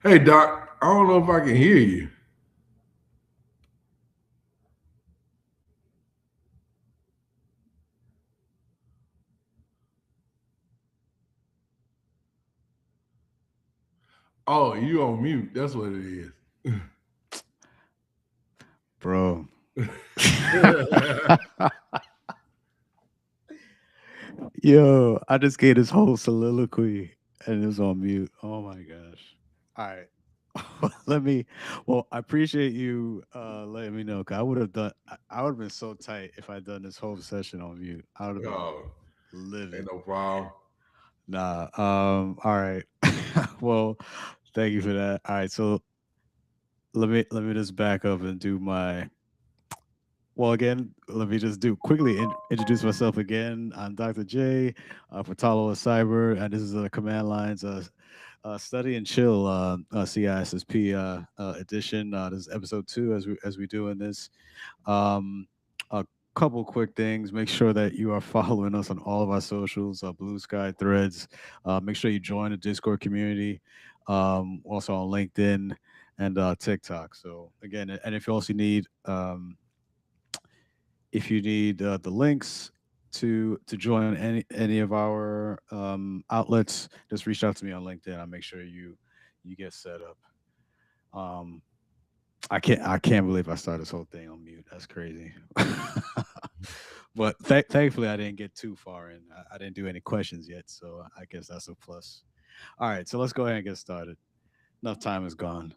Hey, Doc, I don't know if I can hear you. Oh, you on mute. That's what it Bro. is. Yo, I just gave this whole soliloquy and it was on mute. Oh my gosh. All right. Let me I appreciate you letting me know. 'Cause I would have done I would have been so tight if I'd done this whole session on mute. I would have been Oh, ain't livid. no problem. Nah. All right. Well, thank you for that. All right, so let me just back up and do my again, let me just do quickly introduce myself again. I'm Dr. J, Fatalo of Cyber, and this is Command Lines Study and Chill CISSP edition. This is episode 2 as we doing this. Um, a couple quick things. Make sure that you are following us on all of our socials, Blue Sky Threads. Make sure you join the Discord community. Also on LinkedIn and TikTok. So again, and if you need the links to join any of our outlets, just reach out to me on LinkedIn. I'll make sure you get set up. Um, I can't believe I started this whole thing on mute. That's crazy. But thankfully, I didn't get too far in. I didn't do any questions yet, so I guess that's a plus. All right, so let's go ahead and get started. Enough time is gone.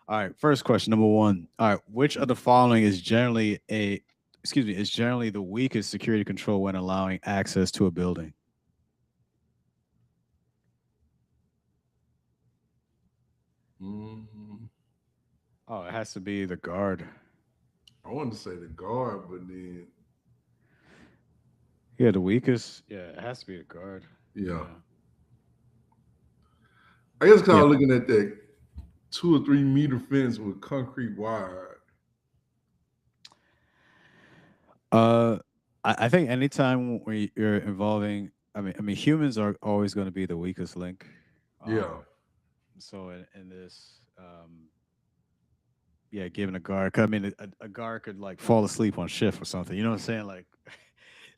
All right, first question, number one. All right, which of the following is generally the weakest security control when allowing access to a building? Mm, Oh, it has to be the guard. I wanted to say the guard, but then, Yeah, the weakest. Yeah, it has to be the guard. yeah. Yeah. I guess kind Yeah. of looking at that 2 or 3 meter fence with concrete wire. Uh, I think anytime when you're involving, I mean, humans are always going to be the weakest link. Yeah. So in this, yeah, giving a guard. 'Cause I mean, a guard could like fall asleep on shift or something. You know what I'm saying? Like,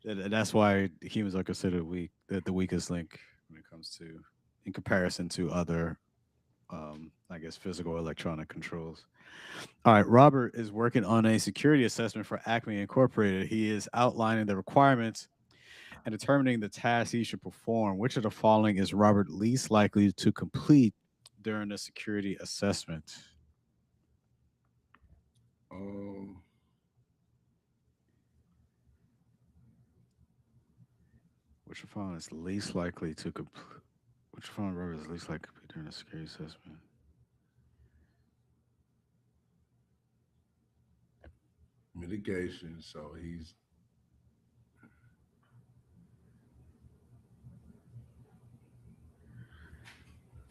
that's why humans are considered weak, the weakest link when it comes to, in comparison to other, I guess, physical electronic controls. All right, Robert is working on a security assessment for Acme Incorporated. He is outlining the requirements and determining the tasks he should perform. Which of the following is Robert least likely to complete during the security assessment? Um, Which of the following is least likely to complete? Which of the following Robert is least likely to complete during the security assessment? Mitigation. So he's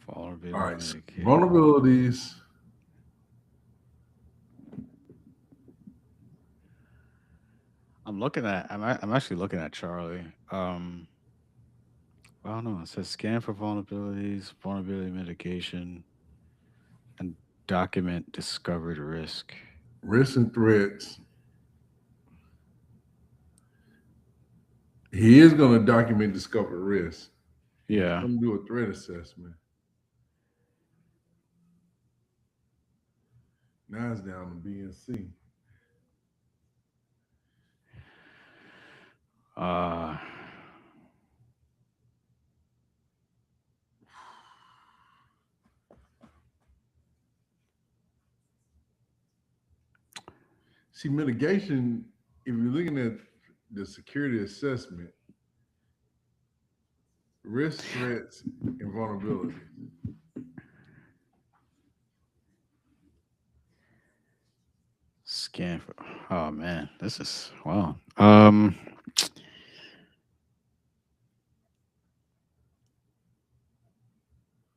all Vulnerability right. So mitigation. vulnerabilities. I'm actually looking at Charlie. I don't know. It says scan for vulnerabilities, vulnerability mitigation, and document discovered risk. Risks and threats. He is going to document discovered risks. He's Yeah. going to do a threat assessment. Now it's down to B and C. Uh, See, mitigation, if you're looking at the security assessment, risk, threats, and vulnerabilities. scan for. Oh man, this is wow.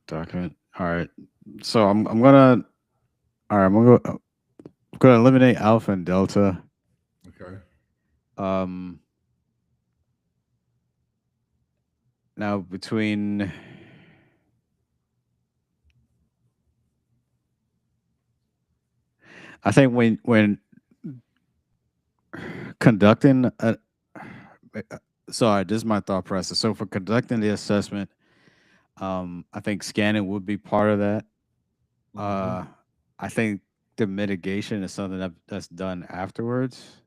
Document. All right. So I'm gonna. All right. I'm gonna eliminate alpha and delta. Okay. Um. Now between I think when conducting a, sorry, this is my thought process. So for conducting the assessment, I think scanning would be part of that. Hmm. Uh, I think the mitigation is something that's done afterwards.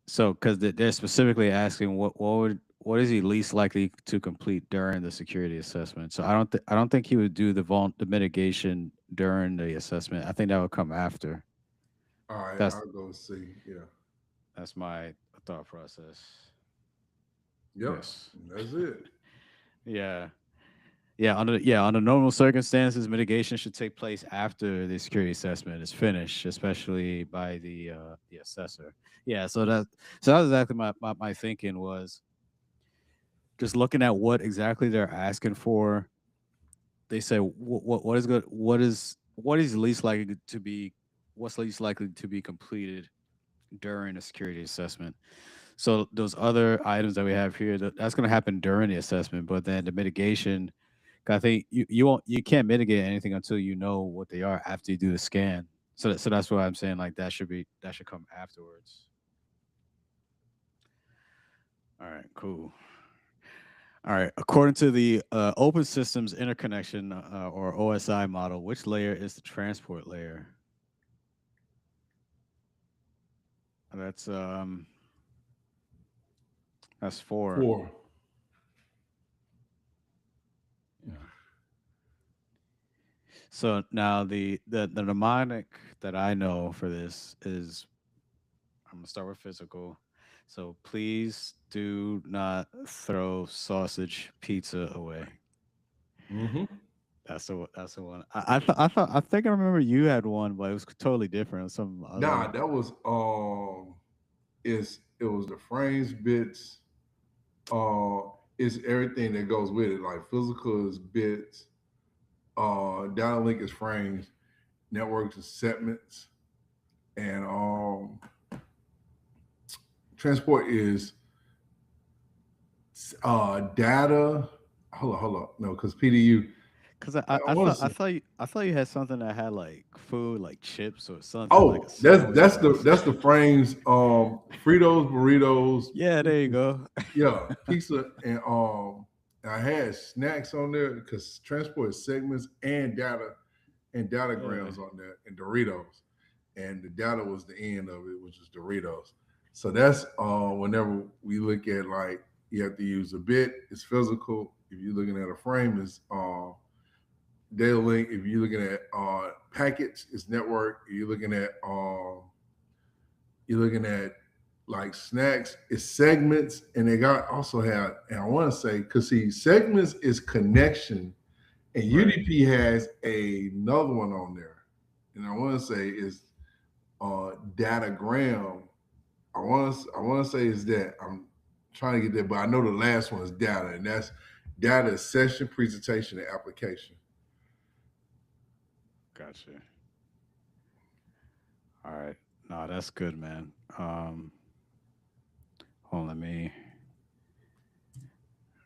So because they're specifically asking what is he least likely to complete during the security assessment. So I don't think he would do the mitigation during the assessment. I think that would come after. All right, That's I'll go see. Yeah. that's my thought process. Yep. Yes. That's it. Yeah. Under normal circumstances, mitigation should take place after the security assessment is finished, especially by the assessor. Yeah, so that's exactly my thinking was just looking at what exactly they're asking for. They say what is good, what is least likely to be what's least likely to be completed during a security assessment. So those other items that we have here, that's going to happen during the assessment, but then the mitigation, I think you can't mitigate anything until you know what they are after you do the scan. So that's why I'm saying like that should come afterwards. All right, cool. All right. According to the Open Systems Interconnection or OSI model, which layer is the transport layer? That's um that's four. 4. Yeah. So now the mnemonic that I know for this is I'm gonna start with physical. So please do not throw sausage pizza away. Hmm. That's the one. I think I remember you had one, but it was totally different. Some Nah, other. that was it was the frames bits. Uh, it's everything that goes with it. Like physical is bits. Data link is frames. Networks is segments, and transport is data. Hold on. No, because PDU. Cause I want to say. I thought you had something that had like food like chips or something like a Oh, sandwich or that's the frames. Fritos, burritos, yeah, there you go. yeah, pizza, and I had snacks on there because transport is segments and data Yeah. grams on there and Doritos, and the data was the end of it, which is Doritos. So that's whenever we look at like you have to use a bit, it's physical. If you're looking at a frame, it's data link. If you're looking at packets, it's network. If you're looking at like snacks, it's segments, and they got also have, and I want to say, because see, segments is connection, and Right. UDP has another one on there, and I want to say is datagram. I want to say is that I'm trying to get that, but I know the last one is data, and that's data session, presentation, and application. Gotcha. All right. No, that's good, man. Hold on, let me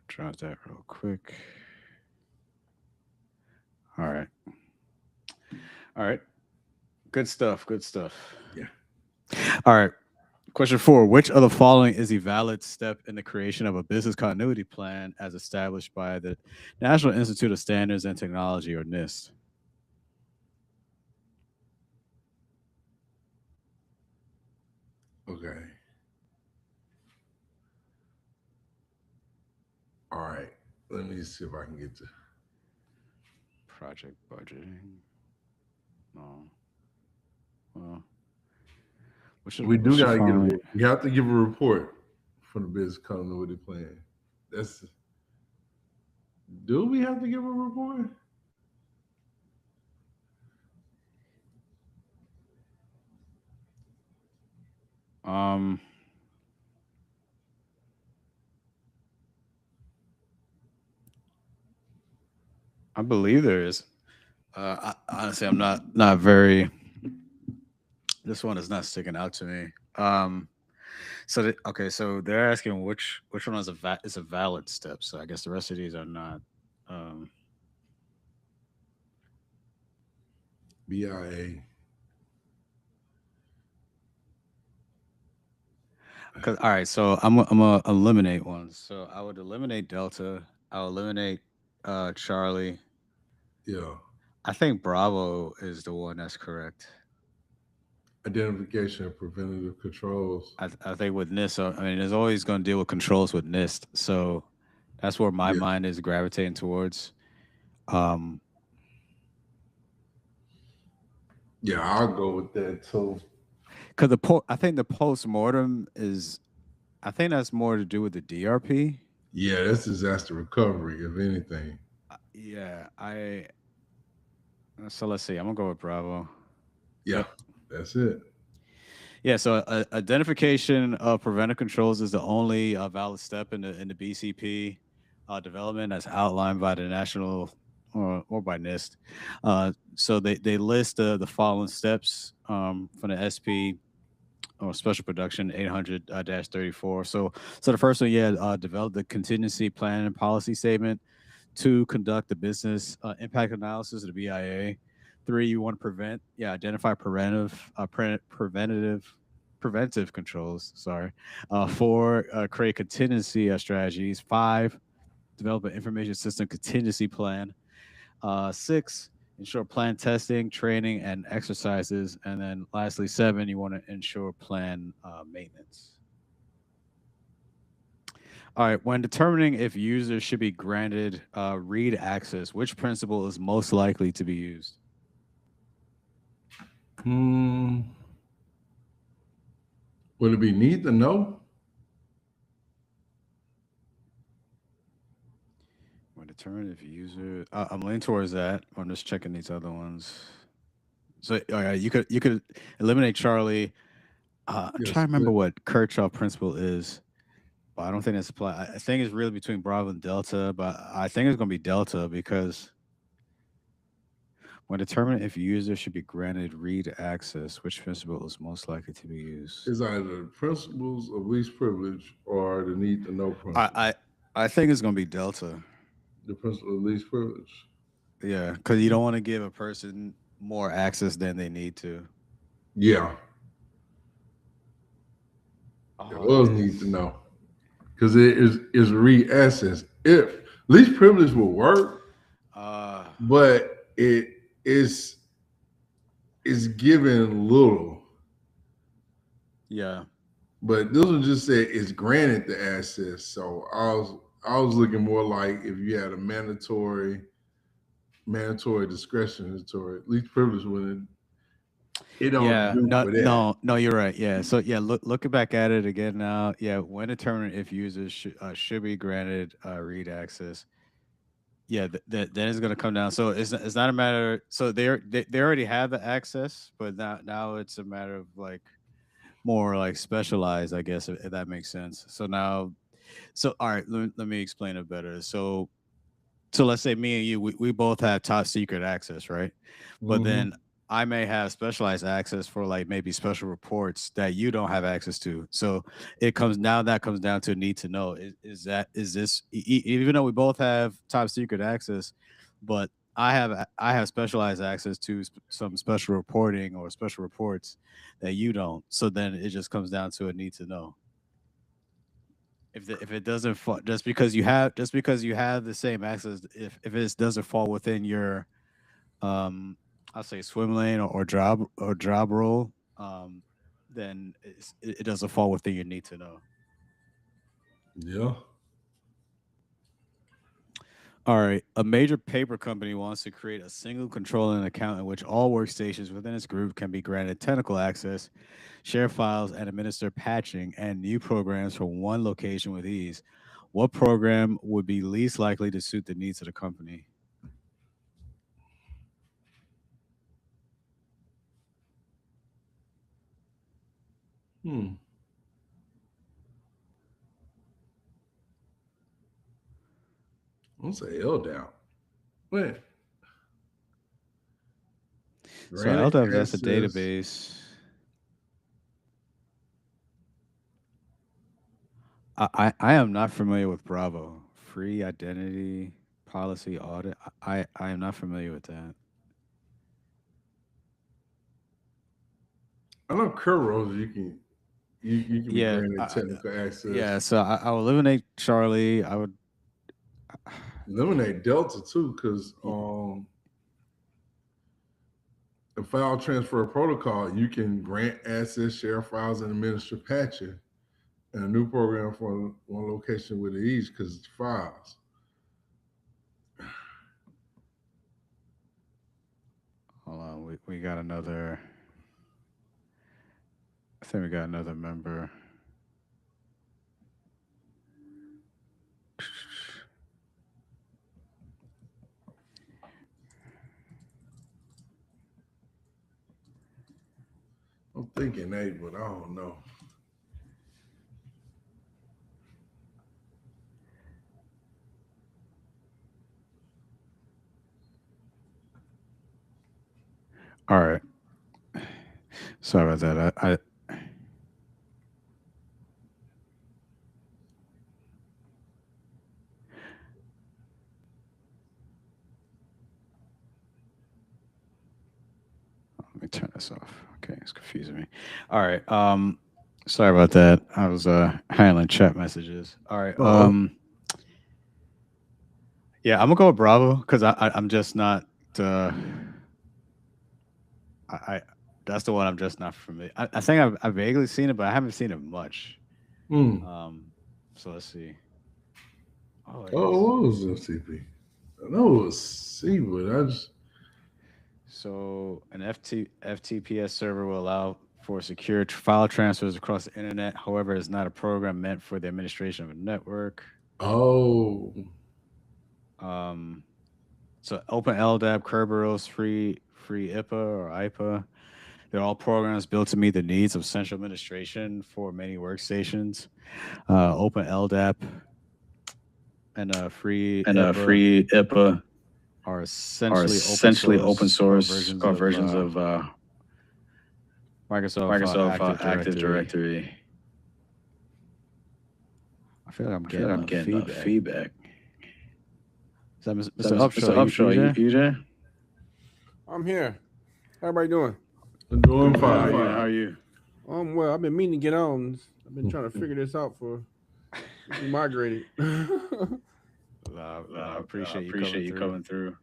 drop that real quick. All right. All right. Good stuff. Good stuff. Yeah. All right. Question four: which of the following is a valid step in the creation of a business continuity plan as established by the National Institute of Standards and Technology, or NIST? Okay. All right. Let me see if I can get to. Project budgeting. No. Well, We do which the gotta get a. following? We have to give a report for the business continuity plan. That's. Do we have to give a report? Um, I believe there is. Honestly, I'm not very. This one is not sticking out to me. Okay, so they're asking which one is a valid step. So I guess the rest of these are not. Um, BIA. Cause all right, so I'm gonna eliminate ones. So I would eliminate Delta. I'll eliminate Charlie. Yeah. I think Bravo is the one that's correct. Identification and preventative controls. I think with NIST, I mean, there's always going to deal with controls with NIST, so that's where my Yeah. mind is gravitating towards. Um, Yeah, I'll go with that too. cause I think the post mortem is, I think that's more to do with the DRP. Yeah, that's disaster recovery, if anything. Yeah, so let's see. I'm gonna go with Bravo. Yeah, Yep. that's it. Yeah. So identification of preventive controls is the only valid step in the BCP development as outlined by the national or by NIST. So they list the following steps from the SP or special production 800 34. So the first one, yeah, develop the contingency plan and policy statement. Two, conduct the business impact analysis of the BIA. Three, you want to identify preventive controls. Sorry. Four, create contingency strategies. Five, develop an information system contingency plan. Six, ensure plan testing, training, and exercises. And then lastly, seven, you want to ensure plan maintenance. All right. When determining if users should be granted read access, which principle is most likely to be used? Hmm. Would it be need to know? When determining if user, I'm leaning towards that. I'm just checking these other ones. So, all right, you could eliminate Charlie. I'm Yeah, trying to remember split. what Kirchhoff principle is, but I don't think that's applied. I think it's really between Bravo and Delta, but I think it's going to be Delta because when determining if user should be granted read access, which principle is most likely to be used? It's either the principles of least privilege or the need to know I principle. I, I think it's going to be Delta. The principle of least privilege. Yeah, because you don't want to give a person more access than they need to. Yeah, it Oh, was need to know because it is read essence. If least privilege will work, uh, but it is given little. yeah, But this one just said it's granted the access. So I was looking more like if you had a mandatory discretionary least privilege when it don't yeah. do No, for that. no, no. You're right. Yeah. So yeah, looking back at it again now. Yeah, when determining if users should be granted read access. Yeah, then it's gonna come down. So it's not a matter. So they already have the access, but now it's a matter of like more like specialized, I guess, if that makes sense. So now, so all right, let me explain it better. So let's say me and you, we both have top secret access, right? But Hmm. then I may have specialized access for like maybe special reports that you don't have access to. So that comes down to a need to know is this even though we both have top secret access, but I have specialized access to some special reporting or special reports that you don't. So then it just comes down to a need to know if it doesn't fall just because you have the same access if it doesn't fall within your um I'll say swim lane or job role then it doesn't fall within your need to know. Yeah. All right, a major paper company wants to create a single controlling account in which all workstations within its group can be granted technical access, share files, and administer patching and new programs from one location with ease. What program would be least likely to suit the needs of the company? Hmm. I'm gonna say L down. Wait, So granted LDAP, that's a access. database. I am not familiar with Bravo. Free identity policy audit. I am not familiar with that. I know Kuros you can be Yeah, granted technical yeah. access. So I would eliminate Charlie. I would. Eliminate Delta too, because y- the file transfer protocol, you can grant access, share files, and administer patching in a new program for one location with each because it's files. Hold on. We got another. I think we got another member. I'm thinking eight, but I don't know. All right. Sorry about that. I let me turn this off. Okay, it's confusing me. All right. Sorry about that. I was handling chat messages. All right. Oh, Yeah, I'm gonna go with Bravo because I'm just not. Uh, I that's the one I'm just not familiar. I think I've vaguely seen it, but I haven't seen it much. hmm. Um, so let's see. Oh, it Oh, is. what was FCP? I know it was C, but I just So an FTPS server will allow for secure file transfers across the internet. However, it's not a program meant for the administration of a network. oh, Um, so Open LDAP, Kerberos, Free IPA or IPA. They're all programs built to meet the needs of central administration for many workstations. Open LDAP and Free and IPA free IPA are are essentially open essentially open source or source versions or of versions of Microsoft Microsoft Active Active Directory. Directory. I feel like I'm I feel like getting I'm a getting feedback. feedback. Is that Is that Mr. Mr. Upshaw? You Upshaw? there? You there? I'm here. How everybody doing? I'm doing Doing fine. fine. How are you? Well, I've been meaning to get on. I've been trying to figure this out for since we migrated. Yeah. I I appreciate you appreciate coming you through. coming through.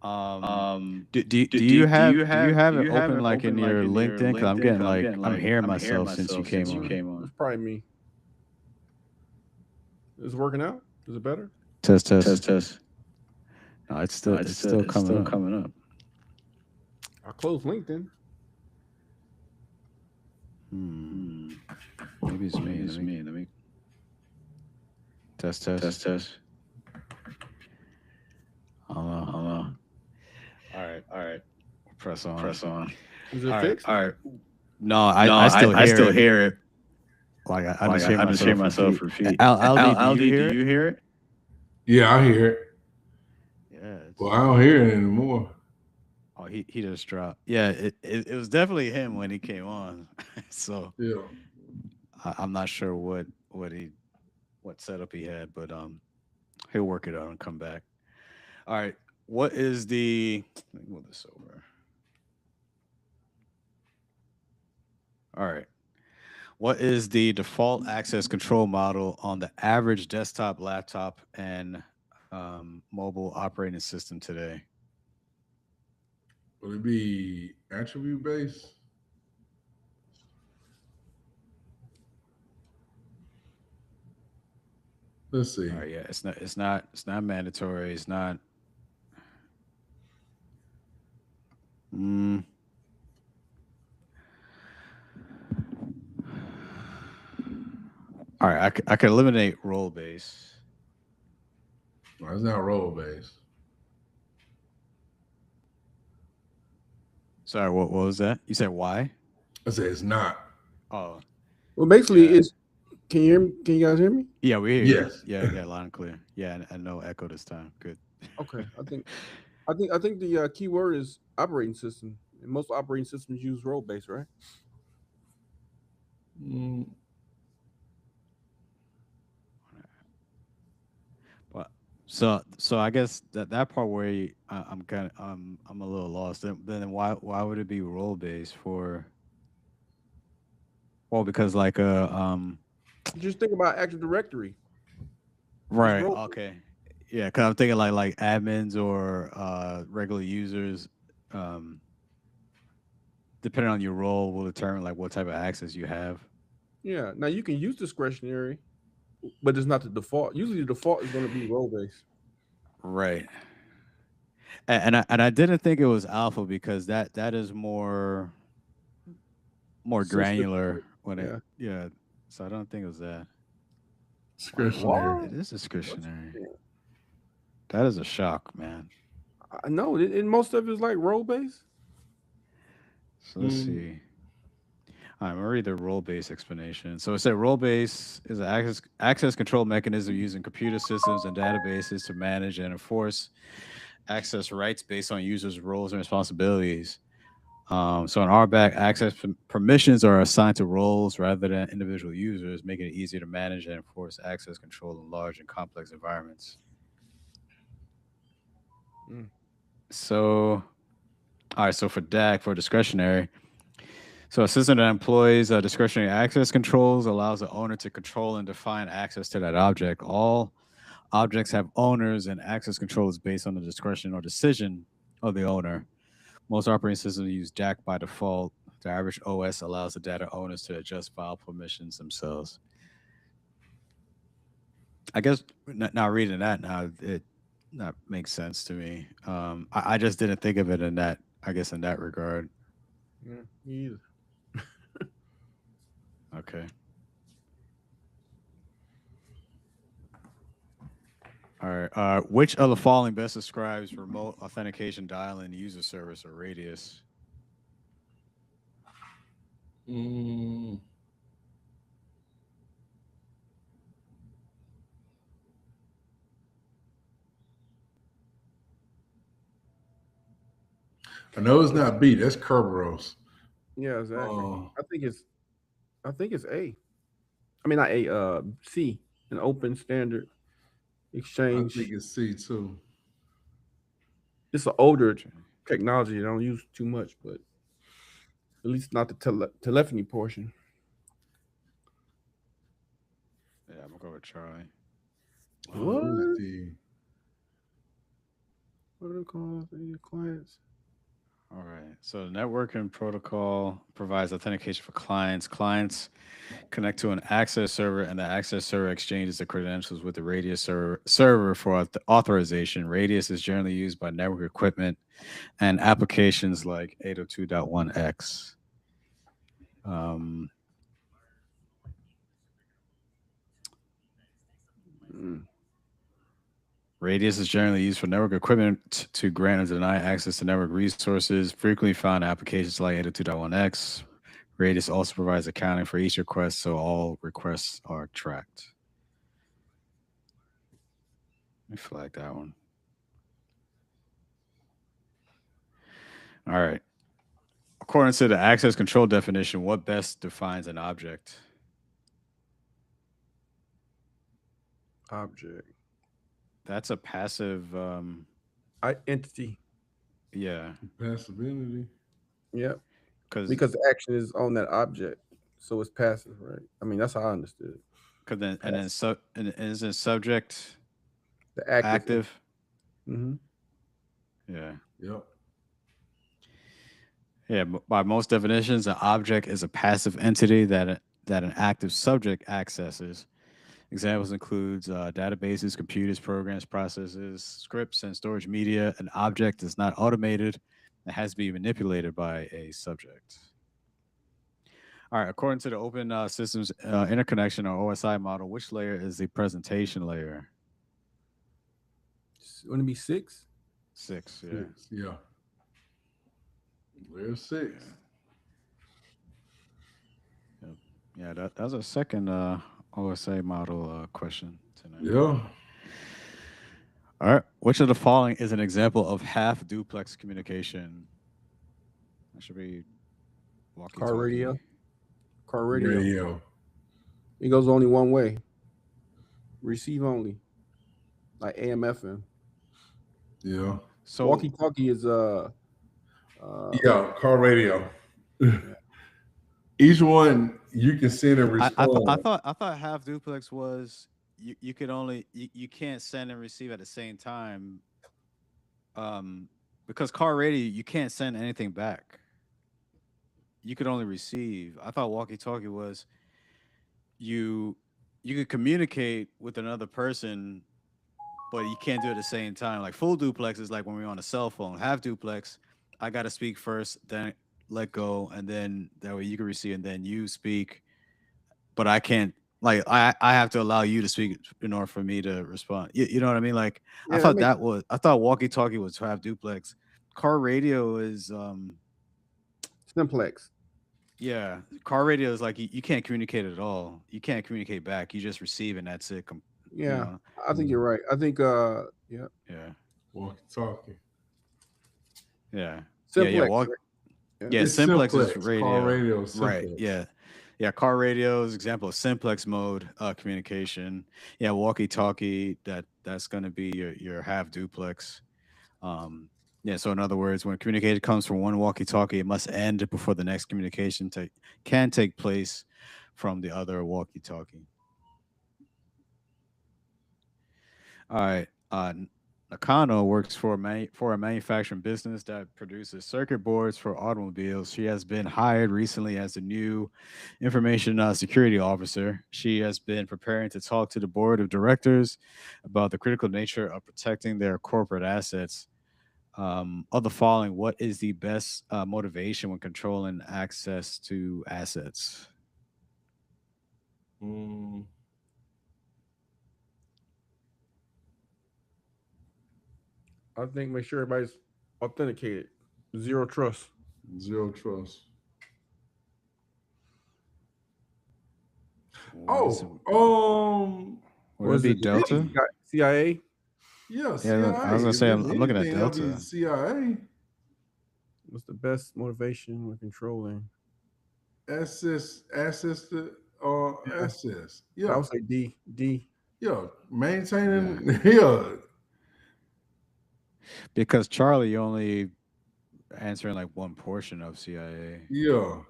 Um, Um, do you do have it you have open it like in open like your in your LinkedIn? Because LinkedIn? Because I'm hearing I'm hearing myself since you myself since came you on. came on. It's probably me. Is it working out? Is it better? Test test. Test test. No, No, it's still it's coming still up. coming up. I closed LinkedIn. Hmm. Hmm. Maybe it's me. Maybe Let it's me me. Let me test. test. I don't know. I don't know. All right, All right, press on. press on. Is it All right. fixed? All right. No, No, I still I hear still it. hear it. Like I Like just hear I just hear myself myself repeat. repeat. Aldi, do you Aldi, do hear it? you hear it? Yeah, I hear it. Yeah, Well, I it's. don't hear it anymore. Oh, he just dropped. Yeah, it was definitely him when he came on. So Yeah. I'm not sure what setup he had, but he'll work it out and come back. All right. What is the let me move this over. All right. What is the default access control model on the average desktop, laptop, and mobile operating system today? Will it be attribute based? Let's see. All right, yeah, it's not mandatory. It's not. Mm, all right, I could eliminate role base. No, it's not role based. Sorry, what was that? You said why? I say it's not. Oh, Well, basically, yeah, it's. Can you hear me? Can you guys hear me? yeah, we hear you. Yes. Yeah, loud and clear. Yeah, and no echo this time. Good. Okay. I think the key word is operating system. And most operating systems use role based, right? Mm, But So I guess that part where I'm kind of I'm a little lost. Then why would it be role based for? Well, because like Just think about Active Directory. It's right, role. okay, yeah, because I'm thinking like admins or regular users, um, depending on your role, will determine like what type of access you have. Yeah. Now you can use discretionary, but it's not the default. Usually the default is going to be role based. Right. And I didn't think it was alpha because that is more Sensitive. granular when it Yeah. yeah. So I don't think it was that. Like Discretionary. what? It is What's- discretionary. That is a shock, man. I know. And most of it is like role based. So let's Mm. see. I'm gonna read the role-based explanation. So it said role-based is an access control mechanism using computer systems and databases to manage and enforce access rights based on users' roles and responsibilities. So in RBAC, access permissions are assigned to roles rather than individual users, making it easier to manage and enforce access control in large and complex environments. Mm. So, all right. So for DAC, for discretionary, so a system that employs discretionary access controls allows the owner to control and define access to that object. All objects have owners, and access control is based on the discretion or decision of the owner. Most operating systems use Jack by default. The average OS allows the data owners to adjust file permissions themselves. I guess now reading that now, it that makes sense to me. I just didn't think of it in that, I guess, in that regard. Yeah. Me either. Okay. All right. Which of the following best describes remote authentication dial-in user service or radius? Mm. I know it's not B. That's Kerberos. Yeah. Exactly. Uh, I think it's. I think it's A. I mean not A. C. An open standard I think exchange. it's C too. It's an older Okay. technology. I don't use too much, but at least not the telephony portion. Yeah, I'm gonna go with Charlie. Who's What? D? What are they called? Your clients. All right. So the networking protocol provides authentication for clients. Clients connect to an access server, and the access server exchanges the credentials with the Radius server for authorization. Radius is generally used by network equipment and applications like 802.1x. Um, Mm. Radius is generally used for network equipment to grant or deny access to network resources, frequently found in applications like 802.1x. Radius also provides accounting for each request, so all requests are tracked. Let me flag that one. All right. According to the access control definition, what best defines an object? Object. That's a passive. Entity. Yeah, Passability. Yep. because Because the action is on that object, so it's passive, right? I mean, that's how I understood it. then and then Passive. and is it subject The active. active? Mm-hmm. Yeah. Yep. Yeah, by most definitions, an object is a passive entity that an active subject accesses. Examples includes databases, computers, programs, processes, scripts, and storage media. An object is not automated; it has to be manipulated by a subject. All right. According to the Open Systems Interconnection or OSI model, which layer is the presentation layer? Wouldn't it be six? Six. Yeah. Six. Yeah. Layer six. Yeah. Yep. Yeah. That's a second OSA model question tonight. Yeah. All right. Which of the following is an example of half duplex communication? That should be walkie Car radio. talkie. Car radio. Radio. It goes only one way. Receive only. like AM FM. Yeah. So Walkie talkie is uh Yeah, car radio. yeah. Each one you can send and I respond. thought half duplex was you could only you can't send and receive at the same time. Because car radio you can't send anything back. You could only receive. I thought walkie talkie was you you could communicate with another person, but you can't do it at the same time. Like full duplex is like when we're on a cell phone. Half duplex, I gotta speak first, then let go, and then that way you can receive, and then you speak. But I can't. Like I have to allow you to speak in order for me to respond. You know what I mean? Like Yeah, that makes I thought walkie talkie was half duplex. Car radio is simplex. yeah, car radio is like you can't communicate at all. You can't communicate back. You just receive and that's it. You Yeah, know, I think you're Mm, right. I think yeah, yeah, walkie talkie. yeah, yeah. simplex. Right? Yeah. Yeah, It's simplex is simplex. Car radio. radio Right. simplex. Yeah. Yeah. Car radio is example of simplex mode communication. Yeah. Walkie talkie. That's going to be your half duplex. Um, yeah. So in other words, when communication comes from one walkie talkie, it must end before the next communication can take place from the other walkie talkie. All right. Nakano works for for a manufacturing business that produces circuit boards for automobiles. She has been hired recently as the new information security officer. She has been preparing to talk to the board of directors about the critical nature of protecting their corporate assets. Of the following, what is the best motivation when controlling access to assets? Mm, I think make sure everybody's authenticated. Zero trust. zero trust. What is it? Oh, Would What that is be it? Delta? CIA? yeah, Yeah, I CIA. was gonna If say it's I'm looking at anything, that'll be Delta. CIA. What's the best motivation when controlling? Access to Yeah, access. I Yeah, would say D. D. yeah. Yeah, Maintaining. Yeah, because Charlie only answering like one portion of CIA. yeah.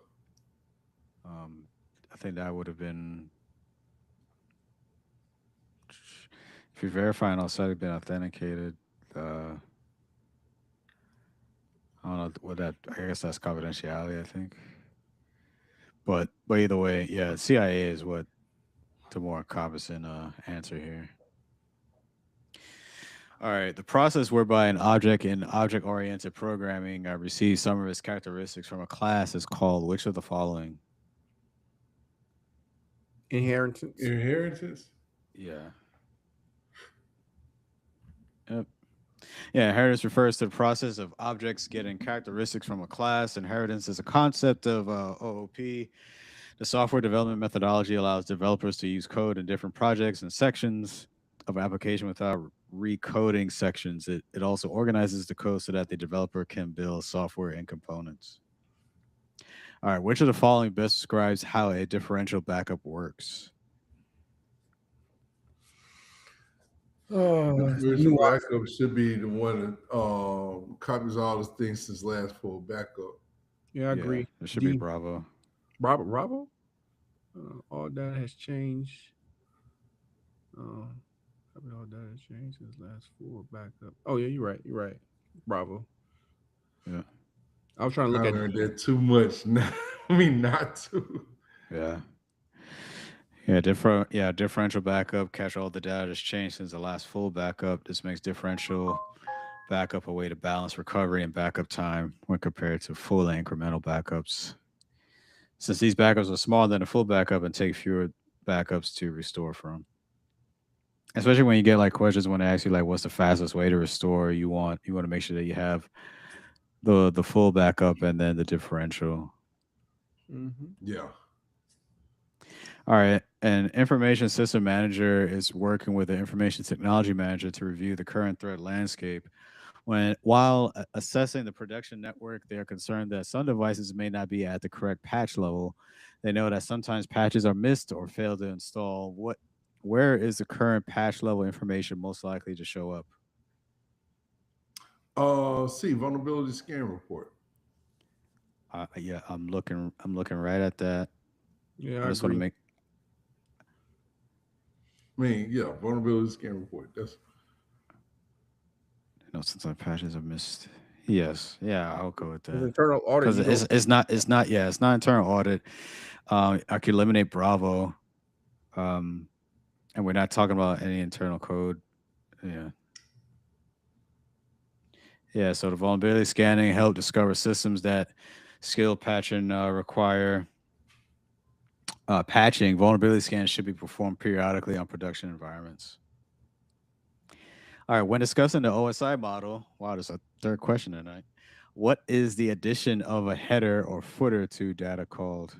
Um, I think that would have been if you're verifying on site been authenticated. I don't know what that. I guess that's confidentiality. I think, but either way, yeah, CIA is what the more encompassing answer here. All right, the process whereby an object in object-oriented programming receives some of its characteristics from a class is called which of the following? Inheritance. Inheritance. Yeah. Yep. Yeah, inheritance refers to the process of objects getting characteristics from a class. Inheritance is a concept of OOP. The software development methodology allows developers to use code in different projects and sections of an application without recoding sections. It also organizes the code so that the developer can build software and components. All right, which of the following best describes how a differential backup works? Virtual Nuance. backup should be the one that copies all the things since last full backup. Yeah, I Yeah, agree. it should be D. Bravo. Bravo. Bravo. All data has changed. Uh, probably all data has changed since last full backup. Oh yeah, you're right. You're right. Bravo. Yeah, I was trying to I look at learned D. that too much. I mean, not to. yeah. Yeah, differential backup, catch all the data that's changed since the last full backup. This makes differential backup a way to balance recovery and backup time when compared to full and incremental backups. Since these backups are smaller than a full backup and take fewer backups to restore from. Especially when you get like questions when they ask you like what's the fastest way to restore, you want to make sure that you have the full backup and then the differential. Mm-hmm. Yeah. All right. An information system manager is working with the information technology manager to review the current threat landscape. While assessing the production network, they are concerned that some devices may not be at the correct patch level. They know that sometimes patches are missed or fail to install. Where is the current patch level information most likely to show up? See, vulnerability scan report. Yeah, I'm looking. I'm looking right at that. Yeah, I I just want to agree. make. I mean, yeah, vulnerability scan report. That's You know, since our patches are missed. Yes. Yeah, I'll go with With that. internal audit, Because you don't. it's not yeah, it's not internal audit. I could eliminate Bravo. Um, and we're not talking about any internal code. Yeah. Yeah. So the vulnerability scanning help discover systems that skill patching require patching. Vulnerability scans should be performed periodically on production environments. All right. When discussing the OSI model, wow, there's a third question tonight. What is the addition of a header or footer to data called?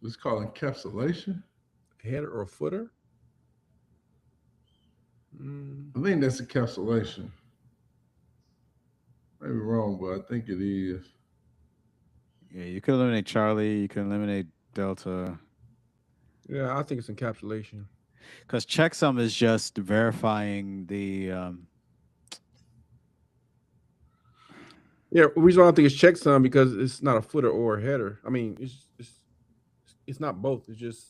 it's called encapsulation. Header or footer? Mm, I think that's encapsulation. Maybe wrong, but I think it is. Yeah, you can eliminate Charlie. You can eliminate Delta. yeah, I think it's encapsulation. Because checksum is just verifying the. Yeah, the reason why I don't think it's checksum because it's not a footer or a header. I mean, it's not both. It's just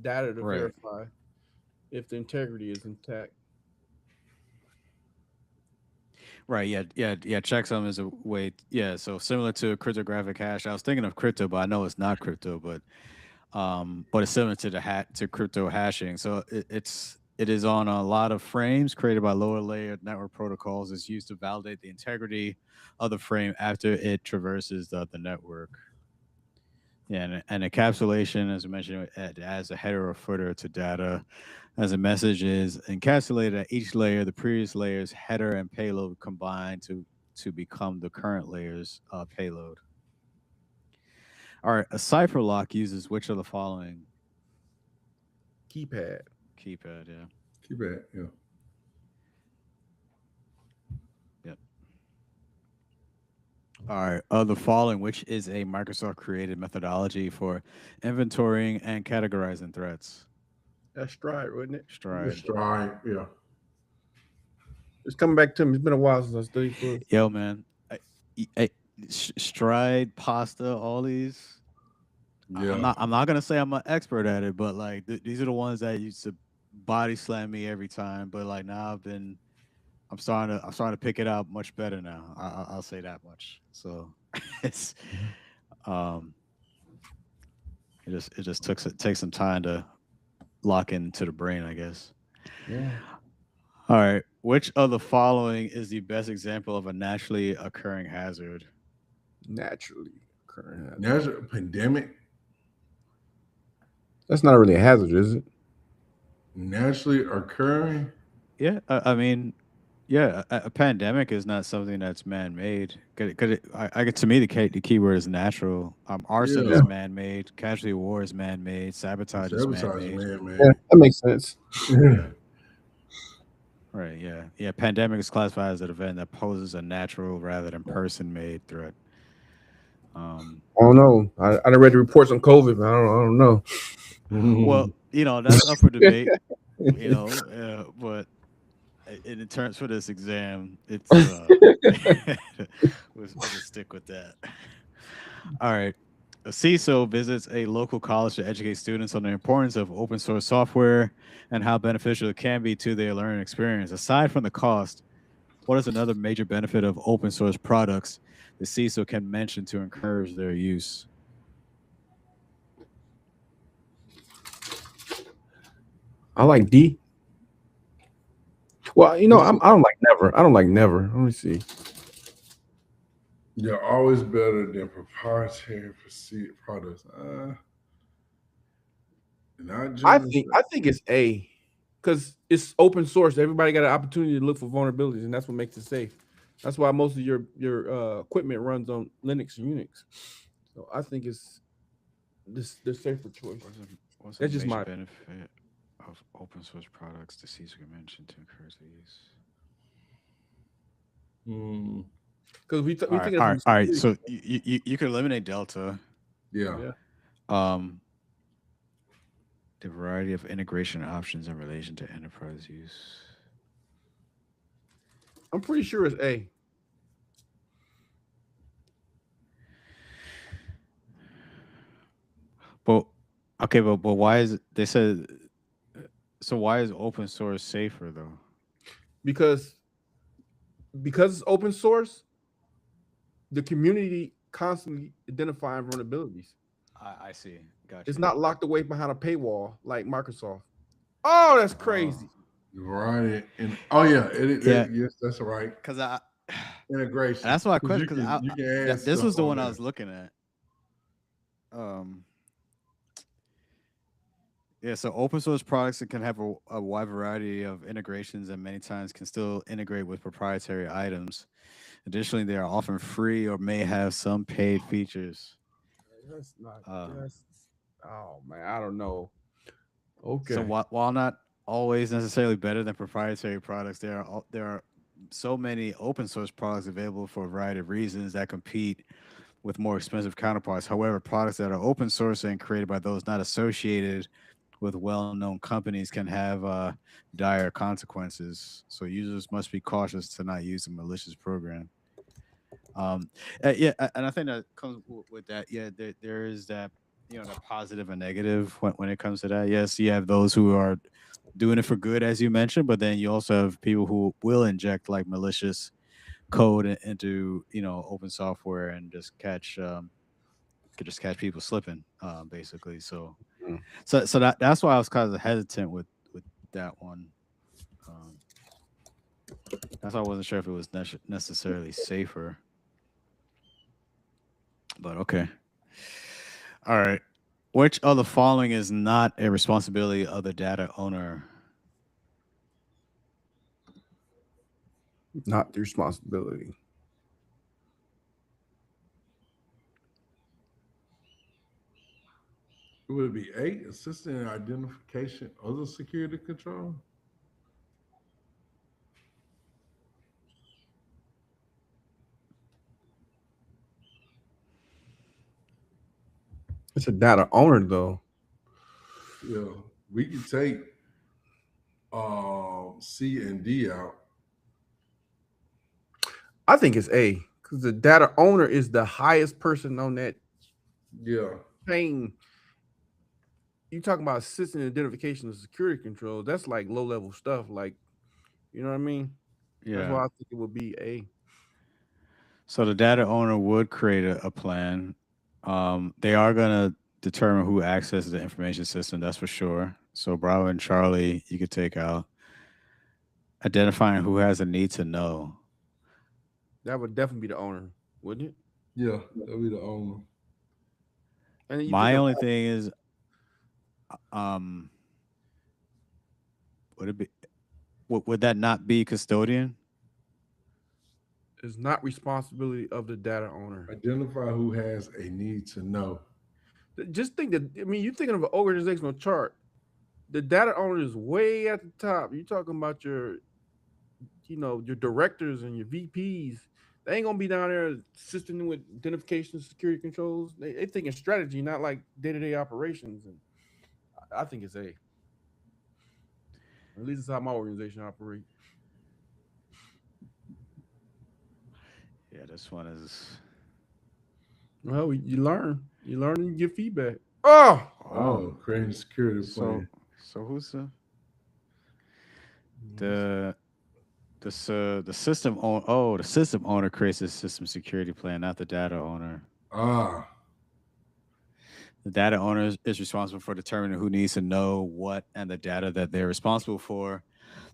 data to Right. verify if the integrity is intact. Right. Yeah. Yeah. Yeah. Checksum is a way. Yeah. So similar to cryptographic hash. I was thinking of crypto, but I know it's not crypto. But it's similar to the to crypto hashing. So it is on a lot of frames created by lower layer network protocols. It's used to validate the integrity of the frame after it traverses the network. Yeah, and encapsulation, as I mentioned, it adds a header or footer to data as a message is encapsulated at each layer. The previous layer's header and payload combine to become the current layer's payload. All right, a cipher lock uses which of the following? Keypad. Keypad, yeah. Too bad. Yeah. Yep. All right. Of the following, which is a Microsoft created methodology for inventorying and categorizing threats? That's Stride, wasn't it? It's Stride. dry. Yeah. It's coming back to me. It's been a while since I studied for it. Yo, man. I, Stride, pasta, all these. I'm Yeah. not. I'm not gonna say I'm an expert at it, but like these are the ones that used to body slam me every time. But like now I've been. I'm starting to pick it up much better now. I'll say that much. So it's um it just takes some time to lock into the brain, I guess. Yeah. All right. Which of the following is the best example of a naturally occurring hazard? Naturally occurring hazard. There's a pandemic That's not really a hazard, is it? naturally occurring. Yeah, I mean, yeah, a pandemic is not something that's man-made. I get to me the key word is natural. Arson Yeah. is man-made. Casualty war is man-made. Sabotage is Sabotage, man-made. man, Yeah, man. that makes sense. Yeah. Right. Yeah. Yeah. Pandemic is classified as an event that poses a natural rather than person-made threat. Um. I don't know. I done read the reports on COVID, but I don't know. Well, that's up for debate. But in terms for this exam, it's we'll just stick with that. All right. A CISO visits a local college to educate students on the importance of open source software and how beneficial it can be to their learning experience. Aside from the cost, what is another major benefit of open source products the CISO can mention to encourage their use? I like D. Well, What's I don't like never. I don't like never. Let me see. You're always better than proprietary products. Not generally. I think it's A, because it's open source. Everybody got an opportunity to look for vulnerabilities, and that's what makes it safe. That's why most of your equipment runs on Linux and Unix. So I think it's this the safer choice. What's a That's just major my benefit of open source products the CISO can mention to encourage the use? Hmm. because All we right, think that's all from right, all right. security. So you can eliminate Delta. Yeah. Yeah, Um, The variety of integration options in relation to enterprise use. I'm pretty sure it's A. But okay, but why is they said so? Why is open source safer though? because it's open source, the community constantly identifying vulnerabilities. I see. Got It's you. not locked away behind a paywall like Microsoft. Oh, that's Uh, crazy. variety and oh yeah, Yeah, yes, that's right. because I Integration that's my because question. Because you can add this stuff was the on one I there. was looking at. Um, yeah. So open source products that can have a wide variety of integrations and many times can still integrate with proprietary items. Additionally, they are often free or may have some paid features. That's not. Um, That's. Oh man, I don't know. so Okay. while not always necessarily better than proprietary products, there are so many open source products available for a variety of reasons that compete with more expensive counterparts. However, products that are open source and created by those not associated with well-known companies can have dire consequences. So users must be cautious to not use a malicious program. Um, yeah, and I think that comes with that. Yeah, there is that that positive and negative when it comes to that. Yes, you have those who are doing it for good, as you mentioned, but then you also have people who will inject like malicious code into open software and just catch could just catch people slipping, basically. Mm. So that's why I was kind of hesitant with that one. Um, that's why I wasn't sure if it was necessarily safer. But okay. All right. Which of the following is not a responsibility of the data owner? Not the responsibility. Would it be A, assisting in identification other security control? It's a data owner though. Yeah, we could take C and D out. I think it's A because the data owner is the highest person on that Yeah, chain. You talking about system identification and security control? That's like low level stuff. Like, you know what I mean? That's Yeah. why I think it would be A. So the data owner would create a plan. They are going to determine who accesses the information system. That's for sure. So Bravo and Charlie, you could take out identifying who has a need to know. That would definitely be the owner, wouldn't it? yeah, that'd be the owner. And then you think My of only thing is, um, would it be? Would that not be custodian? it's not responsibility of the data owner. Identify who has a need to know. Just think that I mean, you're thinking of an organizational chart. The data owner is way at the top. You're talking about your directors and your VPs. They ain't gonna be down there assisting with identification, security controls. They thinking strategy, not like day to day operations. And I think it's A. At least it's how my organization operates. Yeah, this one is. Well, you learn, and you give feedback. Oh, Oh, Oh, creating a security so plan. so who's yes. the the system owner? Oh, the system owner creates a system security plan, not the data owner. Ah, The data owner is responsible for determining who needs to know what and the data that they're responsible for.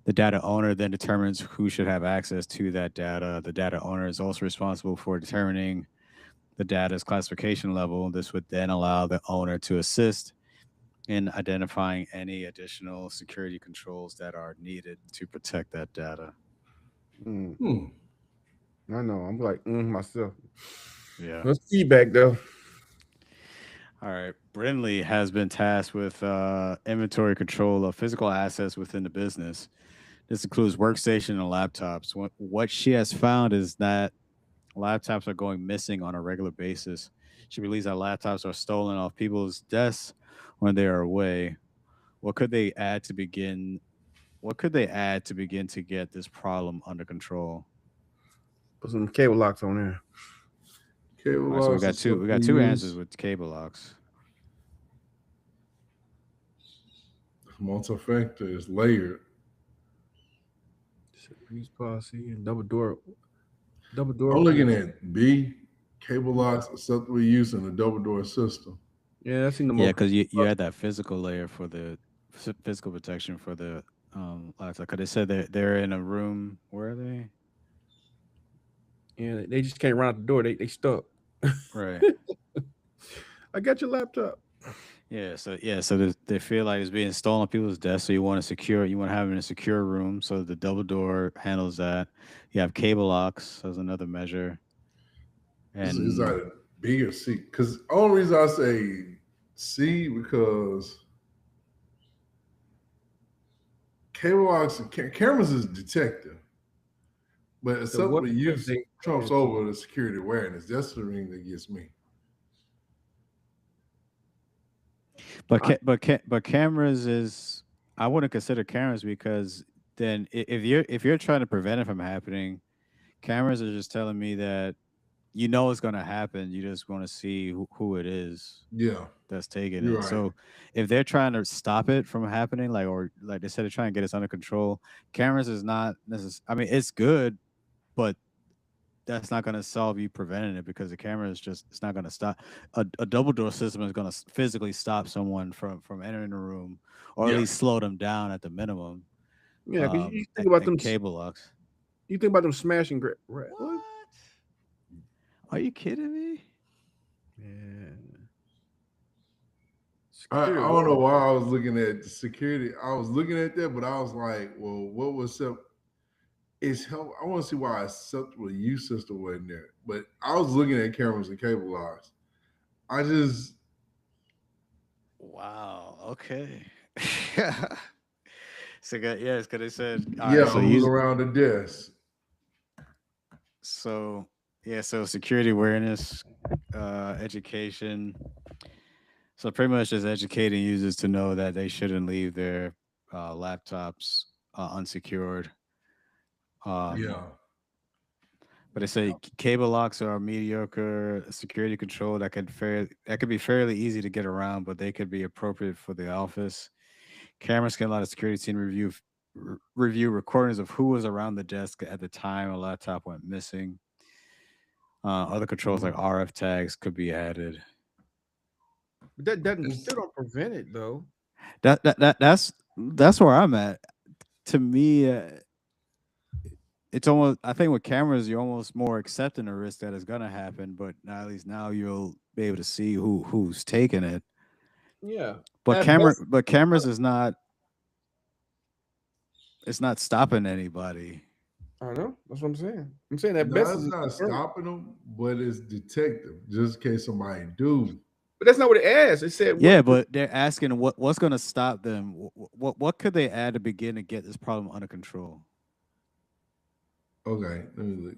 The data owner then determines who should have access to that data. The data owner is also responsible for determining the data's classification level. This would then allow the owner to assist in identifying any additional security controls that are needed to protect that data. Mm, hmm. I know. I'm like myself. Yeah. Let's feedback though. All right. Brinley has been tasked with inventory control of physical assets within the business. This includes workstation and laptops. What she has found is that laptops are going missing on a regular basis. She believes that laptops are stolen off people's desks when they are away. what could they add to begin? What could they add to begin to get this problem under control? Put some cable locks on there. Cable All right, so locks are we something got we two answers use. with cable locks. Multi-factor is layered. Release policy and double door. I'm looking at B. Cable locks are something we use in a double door system. Yeah, that's in the Yeah, most. because you had that physical layer for the physical protection for the locks. Because they said they're in a room. Where are they? Yeah, they just can't run out the door. They stuck. Right. I got your laptop. So they feel like it's being stolen on people's desks. So you want you want to have it in a secure room. So the double door handles that. You have cable locks as another measure. Is And either B or C? Because only reason I say C because cable locks and cameras is detective, but it's So something what we if use they trumps over the security awareness. That's the ring that gets me. but cameras is, I wouldn't consider cameras because then if you're trying to prevent it from happening, cameras are just telling me that you know it's going to happen. You just want to see who it is Yeah, that's taking you're it. right. So if they're trying to stop it from happening, or like they said, they're trying to get us under control, cameras is not necessary. I mean, it's good, but that's not going to solve you preventing it because the camera is just, it's not going to stop. A double door system is going to physically stop someone from entering the room, or at Yeah, least slow them down at the minimum. Yeah, because you think about them. And cable locks. You think about them smashing. Right. What? Are you kidding me? Yeah. I Security. don't know why I was looking at the security. I was looking at that, but I was like, well, what was up? It's help. I want to see why a acceptable use system wasn't there. But I was looking at cameras and cable locks. I just Wow. Okay. So yeah, it's because they said all yeah, right. So who's use around the desk? so yeah. So security awareness, education. So pretty much just educating users to know that they shouldn't leave their laptops unsecured. Um, Yeah, but they say cable locks are mediocre security control that could be fairly easy to get around, but they could be appropriate for the office. Cameras can allow the security team to review recordings of who was around the desk at the time a laptop went missing. Other controls like RF tags could be added. But that doesn't it's, still don't prevent it though. That's where I'm at. To me, it's almost. I think with cameras, you're almost more accepting the risk that it's gonna happen. But now, at least now you'll be able to see who's taking it. Yeah. But At best, cameras is not. It's not stopping anybody. I know. That's what I'm saying. I'm saying at no, best it's is not stopping them, but it's detective, just in case somebody do. but that's not what it asked. It said what Yeah, but they're asking what's going to stop them. What could they add to begin to get this problem under control? Okay, let me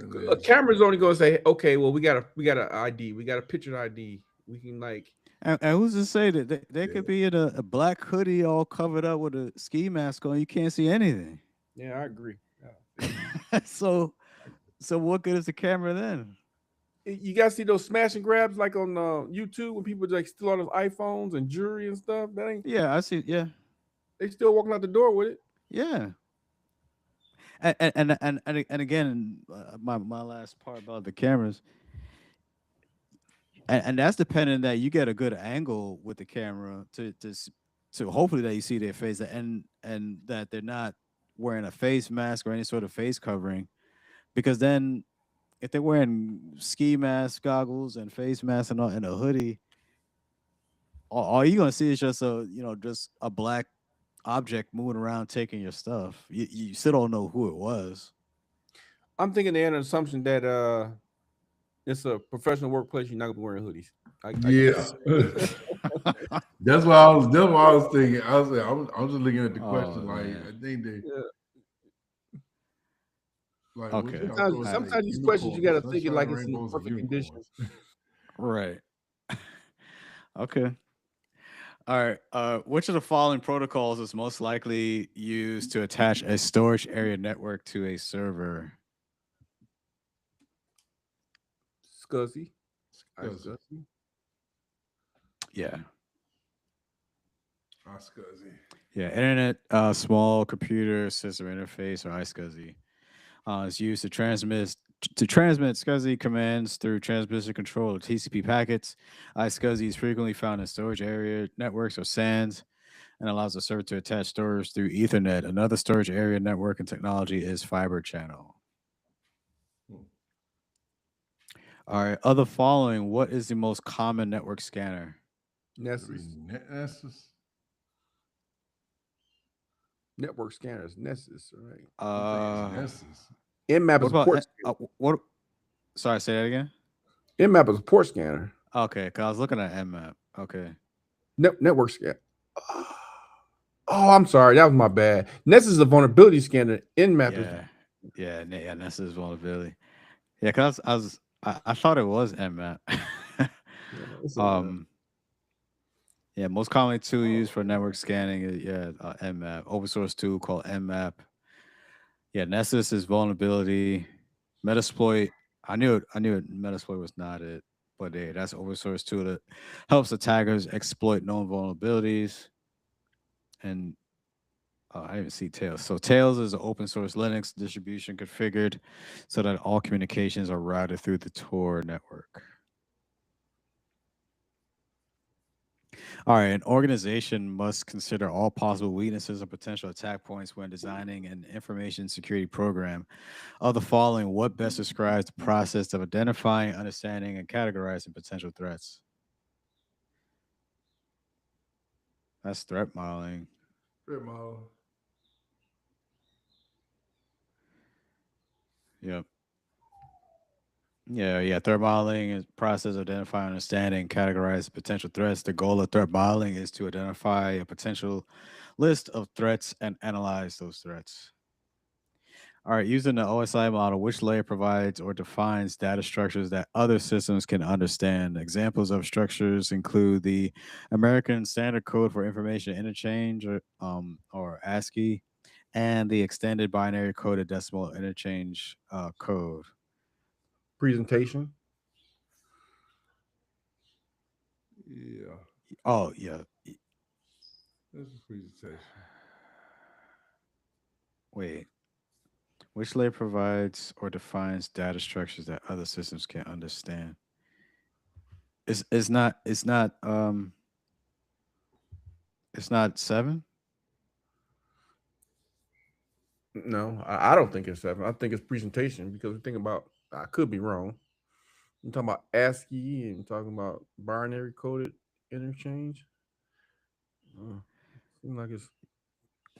a look. camera's only gonna say, okay, well, we got an ID, we got a picture ID. We can like And who's to say that they Yeah. could be in a black hoodie all covered up with a ski mask on? You can't see anything. yeah, I agree. Yeah. so what good is the camera then? You guys see those smash and grabs like on YouTube when people like steal all those iPhones and jewelry and stuff? That ain't Yeah, I see. Yeah, they still walking out the door with it. yeah. And again, my last part about the cameras, and that's dependent that you get a good angle with the camera to hopefully that you see their face and that they're not wearing a face mask or any sort of face covering, because then if they're wearing ski mask, goggles, and face mask and a hoodie, all you're gonna see is just just a black object moving around taking your stuff. You still don't know who it was. I'm thinking they had an assumption that it's a professional workplace. You're not gonna be wearing hoodies. I Yeah, that's why I was. That's what I was thinking. I was like, I'm just looking at the question. Oh Like, man. I think they yeah. like what Okay. y'all throwing Sometimes in these questions you unicorns, gotta think it like sunshine, it's in rainbows, and perfect condition. unicorns. Right. Okay. All right. Which of the following protocols is most likely used to attach a storage area network to a server? SCSI. Scuzzy. SCSI. Yeah. Scuzzy. Yeah. Internet Small Computer System Interface, or iSCSI. Is used to transmit SCSI commands through transmission control of TCP packets. iSCSI is frequently found in storage area networks or SANs and allows the server to attach storage through Ethernet. Another storage area networking technology is fiber channel. Hmm. All right. Of the following, what is the most common network scanner? Nessus. Nessus. Network scanners. Nessus. All right. I think it's Uh, Nessus. Nmap what is a about port scanner. what? Sorry, say that again. Nmap is a port scanner. Okay, because I was looking at Nmap. Okay. Network scan. Oh, I'm sorry. That was my bad. Nessus is a vulnerability scanner. Nmap is. Yeah. This is vulnerability. Yeah, because I thought it was Nmap. It's Nmap. um, yeah, most commonly tool used for Oh, network scanning is Nmap. Open source tool called Nmap. Yeah, Nessus is vulnerability. Metasploit. Metasploit was not it, but yeah, that's open source tool that helps attackers exploit known vulnerabilities. And I didn't even see Tails. So Tails is an open source Linux distribution configured so that all communications are routed through the Tor network. All right, an organization must consider all possible weaknesses and potential attack points when designing an information security program. Of the following, what best describes the process of identifying, understanding, and categorizing potential threats? That's threat modeling. Strip mall. Yep. Yeah. Threat modeling is process of identifying, understanding, categorize potential threats. The goal of threat modeling is to identify a potential list of threats and analyze those threats. All right, using the OSI model, which layer provides or defines data structures that other systems can understand? Examples of structures include the American Standard Code for Information Interchange, or ASCII, and the Extended Binary Coded Decimal Interchange code. Presentation. Yeah. Oh, yeah. That's a presentation. Wait. Which layer provides or defines data structures that other systems can understand? It's not 7? No, I don't think it's 7. I think it's presentation because we think about. I could be wrong. You're talking about ASCII and talking about binary coded interchange. Uh, Seems like it's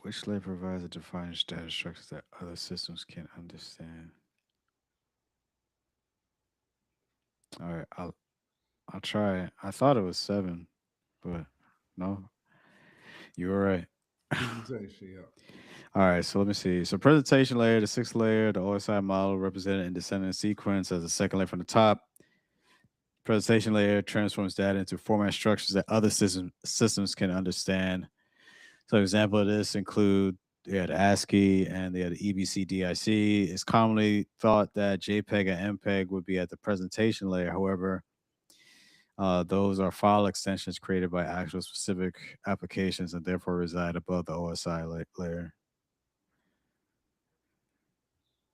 Which layer provides or defines data structures that other systems can understand? All right, I'll try it. I thought it was 7, but no, you were right. Presentation. Yeah. All right, so let me see. So presentation layer, the sixth layer, the OSI model represented in descending sequence as the second layer from the top. Presentation layer transforms data into format structures that other systems can understand. So example of this include they had ASCII and they had EBCDIC. It's commonly thought that JPEG and MPEG would be at the presentation layer. However, those are file extensions created by actual specific applications and therefore reside above the OSI layer.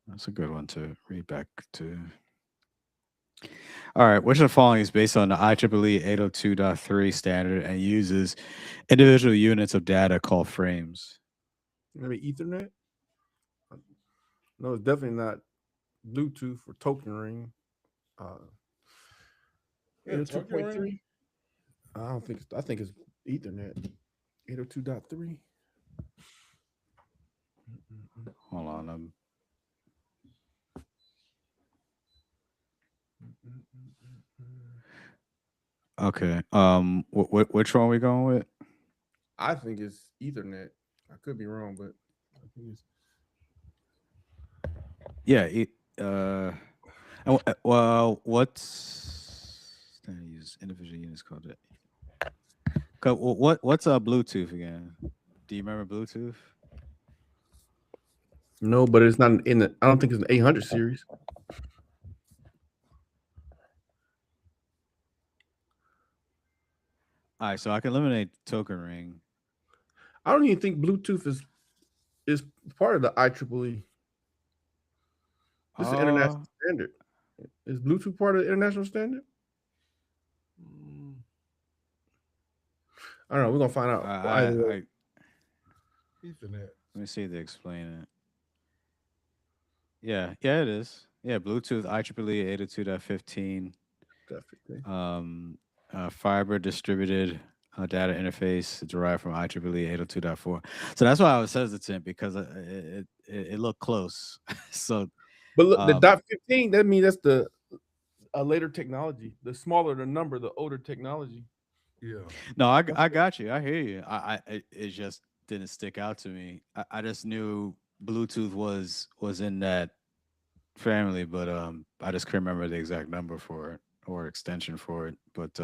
That's a good one to read back to. All right, which of the following is based on the IEEE 802.3 standard and uses individual units of data called frames? maybe Ethernet. No, it's definitely not Bluetooth or token ring. Uh, Yeah. Token ring. 802.3. I don't think. I think it's Ethernet. 802.3. Hold on. Okay. Which one are we going with? I think it's Ethernet. I could be wrong, but I think it's Yeah. Well, what's I use individual units called it? What's Bluetooth again? Do you remember Bluetooth? No, but it's not in the. I don't think it's an 800 series. All right, so I can eliminate token ring. I don't even think Bluetooth is part of the IEEE. This is an international standard. Is Bluetooth part of the international standard? I don't know. We're gonna find out. Ethernet. Let me see if they explain it. Yeah, it is. Yeah, Bluetooth IEEE 802.15. Fiber distributed data interface derived from IEEE 802.4. So that's why I was hesitant because it looked close. So, but look, the dot 15, that means that's the a later technology. The smaller the number, the older technology. Yeah. No, I got you. I hear you. It just didn't stick out to me. I just knew Bluetooth was in that family, but I just couldn't remember the exact number for it or extension for it. But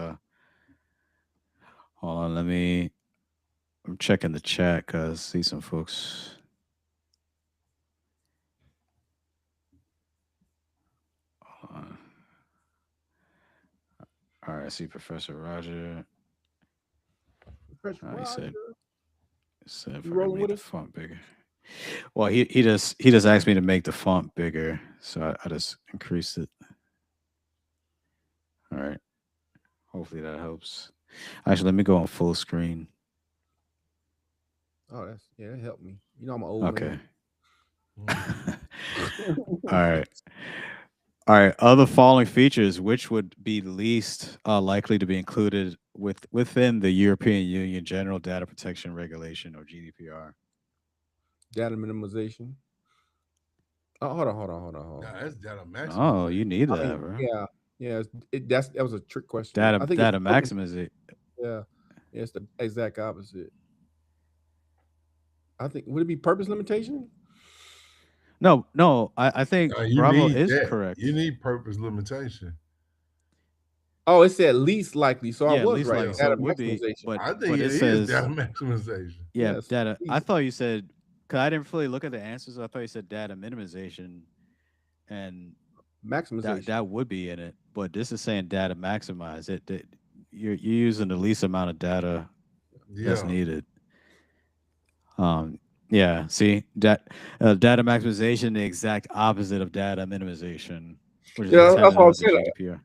hold on, I'm checking the chat because see some folks. All right, I see Professor Roger. He said if I can make the font bigger. Well, he just asked me to make the font bigger, so I just increased it. All right. Hopefully that helps. Actually, let me go on full screen. Oh, that helped me. You know I'm an old okay. man. All right. All right. Other following features, which would be least likely to be included within the European Union General Data Protection Regulation or GDPR? Data minimization. Oh, hold on. Nah, that's data maximization. Oh, you need that, bro. Yeah. That was a trick question. Data I think data maximization. Yeah, it's the exact opposite. I think would it be purpose limitation? No. I think Bravo is that. correct. You need purpose limitation. Oh, it said least likely, so I was least right. likely. So Data it would be, maximization. I think but it says data maximization. Yeah, Yes, data. I least. thought you said because I didn't fully look at the answers. I thought you said data minimization, and Maximization. that would be in it. But this is saying data maximize. You're using the least amount of data that's Yeah. needed. Yeah. See that data maximization, the exact opposite of data minimization, which is Yeah, that's intended what I'm under the saying. GDPR.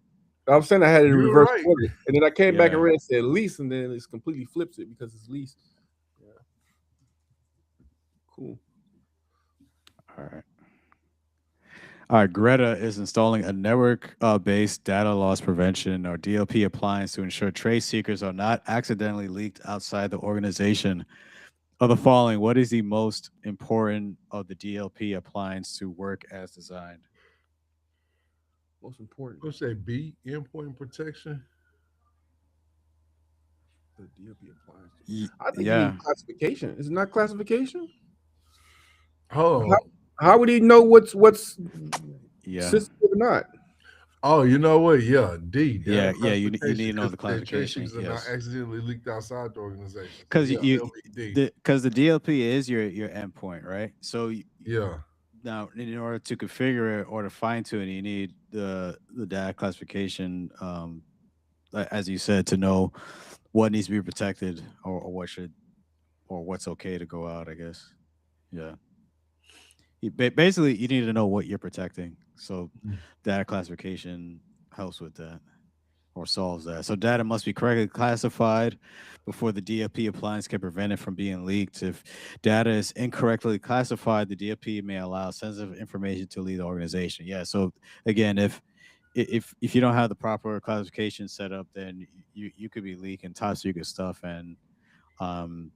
I'm saying I had it in You're reverse right. order, and then I came back and Yeah. read it said least, and then it's completely flips it because it's least. Yeah. Cool. All right. All right, Greta is installing a network-based data loss prevention or DLP appliance to ensure trade secrets are not accidentally leaked outside the organization. Of the following, what is the most important of the DLP appliance to work as designed? Most important. What's that? B endpoint protection. The DLP appliance. I think you Yeah. need classification. Is it not classification? Oh, How would he know what's Yeah. sensitive or not? oh, you know what? Yeah, D. Yeah. Data Yeah. You need to classification, know the 'cause their trade classification. secrets are not Yes. accidentally leaked outside the organization. So Because yeah, you LPD. because the DLP is your endpoint, right? So Yeah, now in order to configure it or to fine tune it, you need the data classification as you said, to know what needs to be protected or what should or what's okay to go out. I guess. Yeah. Basically, you need to know what you're protecting. So, data classification helps with that or solves that. So, data must be correctly classified before the DLP appliance can prevent it from being leaked. If data is incorrectly classified, the DLP may allow sensitive information to leave the organization. Yeah. So, again, if you don't have the proper classification set up, then you could be leaking top secret stuff, and um,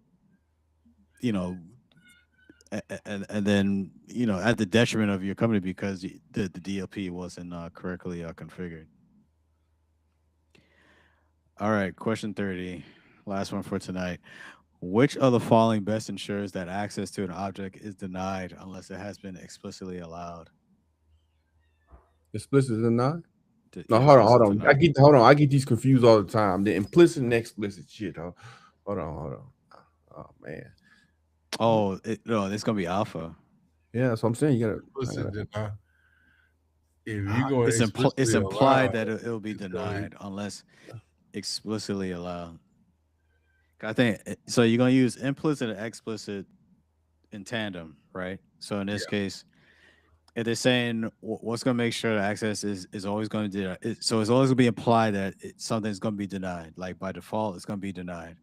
you know, and then at the detriment of your company because the DLP wasn't correctly configured. All right, question 30, last one for tonight. Which of the following best ensures that access to an object is denied unless it has been explicitly allowed? Explicit or not? No, Yeah, hold explicit on. denied. I get these confused all the time. The implicit and explicit shit, huh? Hold on. Oh man. Oh, no, it's gonna be alpha. Yeah, that's what I'm saying. I Implicit gotta deny. If you go It's explicitly implied allowed, that it'll be it's going. denied unless explicitly allowed. I think so. You're gonna use implicit and explicit in tandem, right? So in this Yeah. case, if they're saying what's going to make sure the access is always going to so it's always going to be implied that something's going to be denied. Like by default, it's going to be denied.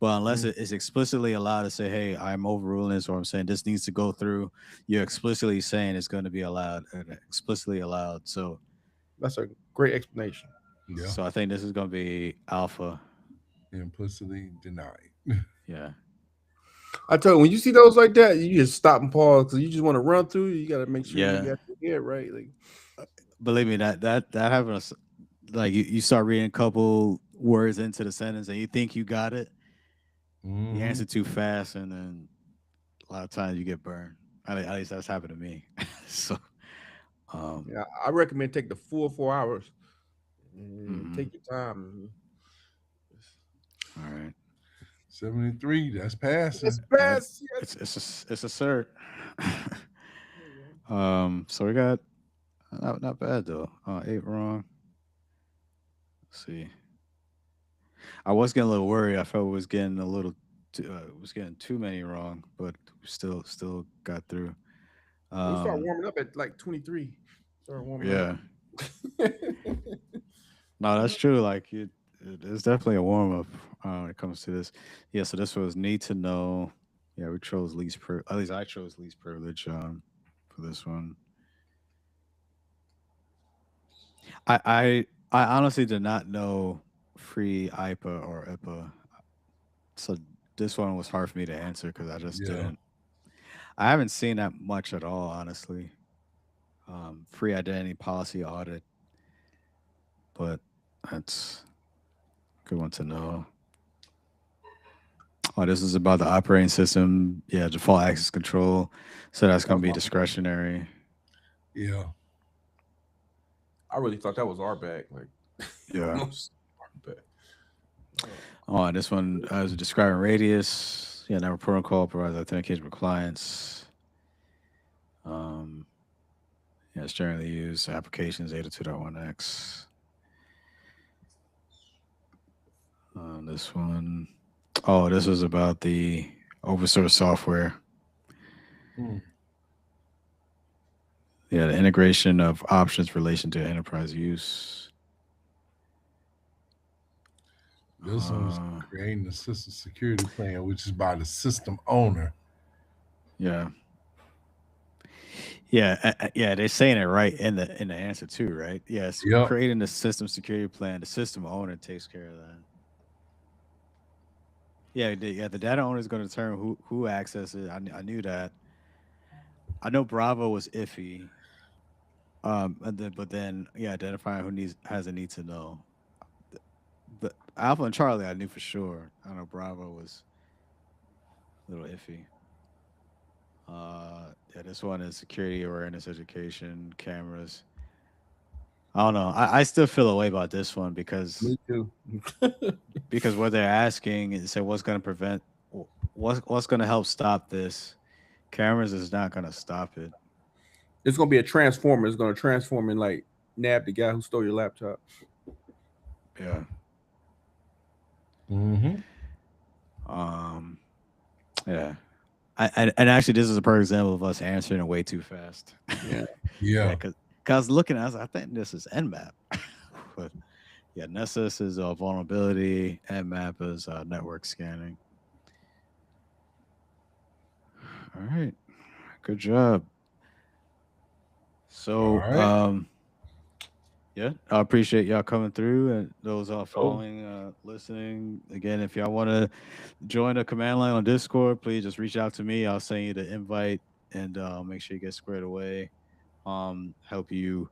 But unless Mm. it's explicitly allowed to say, "Hey, I'm overruling this," or I'm saying this needs to go through, you're explicitly saying it's going to be allowed, explicitly allowed. So, That's a great explanation. Yeah. so I think this is going to be alpha. Implicitly denied. Yeah, I tell you, when you see those like that, you just stop and pause because you just want to run through. You got to make sure you yeah. got your head right. Like, Believe me, that happens. Like you start reading a couple words into the sentence and you think you got it, you Mm-hmm. answer too fast, and then a lot of times you get burned. At least that's happened to me. So, um, yeah, I recommend take the full 4 hours and mhm. take your time. All right, 73, that's It's passing. yeah, best. Yes. it's a cert. So we got not bad though. 8 wrong. Let's see. I was getting a little worried. I felt it was getting a little, was getting too many wrong, but we still got through. We start Um, warming up at like 23. Start warming up. yeah, no, that's true. Like it's definitely a warm up when it comes to this. Yeah, so this was need to know. Yeah, we chose least at least I chose least privilege for this one. I honestly did not know free IPA or IPA, so this one was hard for me to answer because I just Yeah. didn't. I haven't seen that much at all, honestly. Free identity policy audit, but that's a good one to know. Oh, this is about the operating system. Yeah, default access control. So that's That going was to be my bad. discretionary. Yeah. I really thought that was our bag. Like, Yeah. almost our bag. Oh, and this one is describing radius. Yeah, network protocol provides authentication for clients. Um, yeah, it's generally used applications 802.1x. This one, oh, this was about the open source software. Mm. Yeah, the integration of options relation to enterprise use. This one's Uh, creating a system security plan, which is by the system owner. yeah, yeah. They're saying it right in the answer too, right? Yes, Yep. creating the system security plan. The system owner takes care of that. Yeah, the data owner is going to determine who accesses it. I knew that. I know Bravo was iffy. But then yeah, identifying who needs has a need to know. The Alpha and Charlie, I knew for sure. I know Bravo was a little iffy. Yeah, this one is security awareness education cameras. I don't know. I still feel a way about this one Me too. because what they're asking is say what's going to prevent what's going to help stop this. Cameras is not going to stop it. It's gonna be a transformer. It's gonna transform and like nab the guy who stole your laptop. Yeah. Mm-hmm. Um. Yeah. And actually, this is a perfect example of us answering it way too fast. Yeah. Yeah, Yeah. because I was looking, I think this is Nmap, but yeah, Nessus is vulnerability, Nmap is network scanning. All right, good job. All So, right. yeah, I appreciate y'all coming through and those Oh, following, listening. Again, if y'all want to join the command line on Discord, please just reach out to me. I'll send you the invite and make sure you get squared away. Help you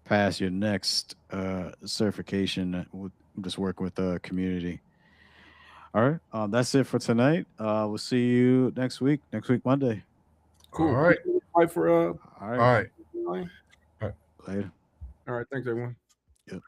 pass your next certification. We'll just work with the community. All right. That's it for tonight. We'll see you next week, Monday. all Cool. right. Fight for All right. All right. line. All right. Later. All right. Thanks everyone. Yep.